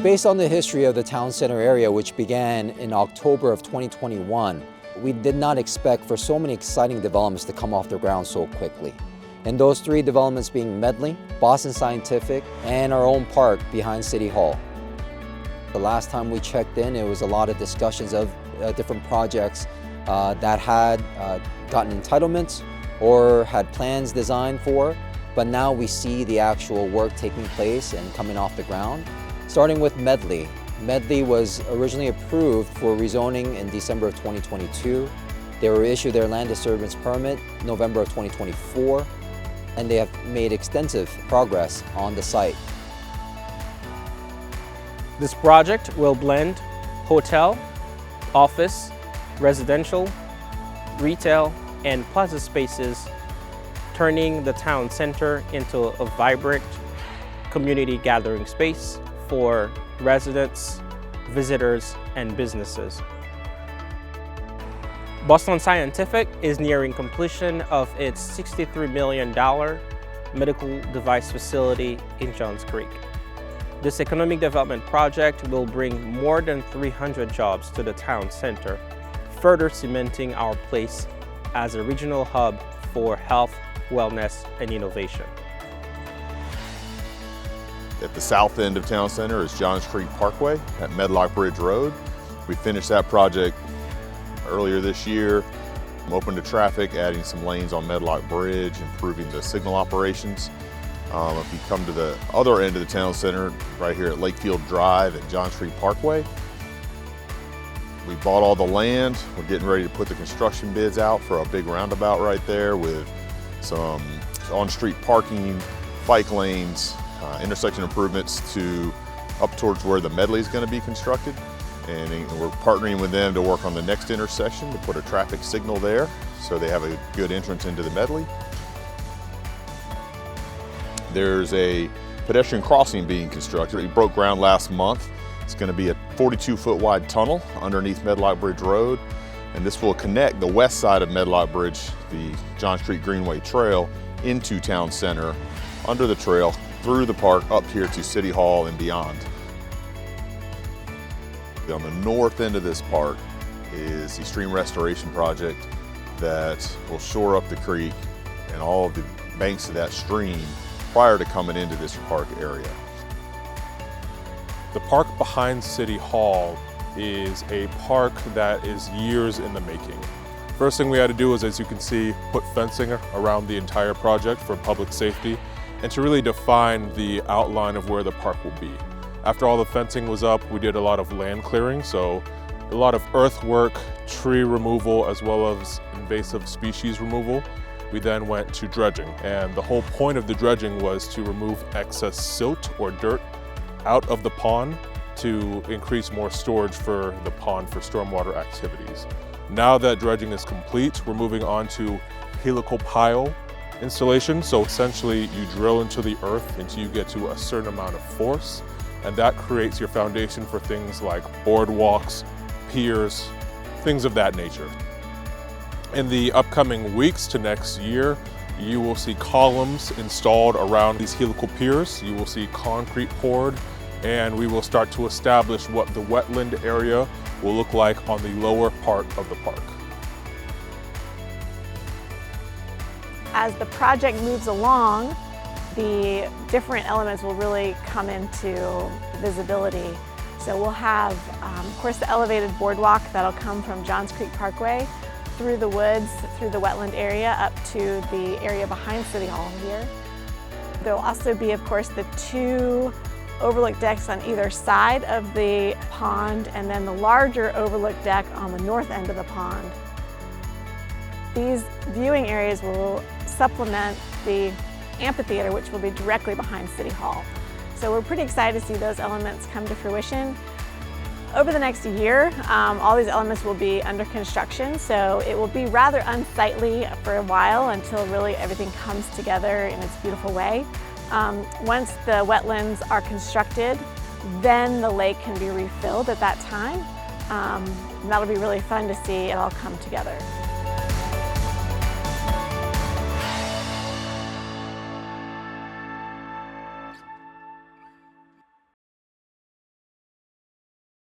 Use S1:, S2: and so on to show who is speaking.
S1: Based on the history of the town center area, which began in October of 2021, we did not expect for so many exciting developments to come off the ground so quickly. And those three developments being Medley, Boston Scientific, and our own park behind City Hall. The last time we checked in, it was a lot of discussions of different projects that had gotten entitlements or had plans designed for, but now we see the actual work taking place and coming off the ground. Starting with Medley. Medley was originally approved for rezoning in December of 2022. They were issued their land disturbance permit November of 2024, and they have made extensive progress on the site.
S2: This project will blend hotel, office, residential, retail, and plaza spaces, turning the town center into a vibrant community gathering space for residents, visitors, and businesses. Boston Scientific is nearing completion of its $63 million medical device facility in Johns Creek. This economic development project will bring more than 300 jobs to the town center, further cementing our place as a regional hub for health, wellness, and innovation.
S3: At the south end of town center is Johns Creek Parkway at Medlock Bridge Road. We finished that project earlier this year. I'm open to traffic, adding some lanes on Medlock Bridge, improving the signal operations. If you come to the other end of the town center, right here at Lakefield Drive at Johns Creek Parkway, we bought all the land. We're getting ready to put the construction bids out for a big roundabout right there with some on-street parking, bike lanes, intersection improvements to up towards where the Medley is going to be constructed. And we're partnering with them to work on the next intersection to put a traffic signal there so they have a good entrance into the Medley. There's a pedestrian crossing being constructed. It broke ground last month. It's going to be a 42-foot wide tunnel underneath Medlock Bridge Road, and this will connect the west side of Medlock Bridge, the Johns Creek Greenway Trail, into town center, under the trail, through the park, up here to City Hall and beyond. On the north end of this park is the stream restoration project that will shore up the creek and all of the banks of that stream prior to coming into this park area.
S4: The park behind City Hall is a park that is years in the making. First thing we had to do is, as you can see, put fencing around the entire project for public safety and to really define the outline of where the park will be. After all the fencing was up, we did a lot of land clearing, so a lot of earthwork, tree removal, as well as invasive species removal. We then went to dredging, and the whole point of the dredging was to remove excess silt or dirt out of the pond to increase more storage for the pond for stormwater activities. Now that dredging is complete, we're moving on to helical pile installation. So essentially you drill into the earth until you get to a certain amount of force, and that creates your foundation for things like boardwalks, piers, things of that nature. In the upcoming weeks to next year, you will see columns installed around these helical piers. You will see concrete poured, and we will start to establish what the wetland area will look like on the lower part of the park.
S5: As the project moves along, the different elements will really come into visibility. So we'll have, of course, the elevated boardwalk that'll come from Johns Creek Parkway through the woods, through the wetland area, up to the area behind City Hall here. There will also be, of course, the two overlook decks on either side of the pond, and then the larger overlook deck on the north end of the pond. These viewing areas will supplement the amphitheater, which will be directly behind City Hall. So we're pretty excited to see those elements come to fruition. Over the next year, all these elements will be under construction, so it will be rather unsightly for a while until really everything comes together in its beautiful way. Once the wetlands are constructed, then the lake can be refilled at that time. And that'll be really fun to see it all come together.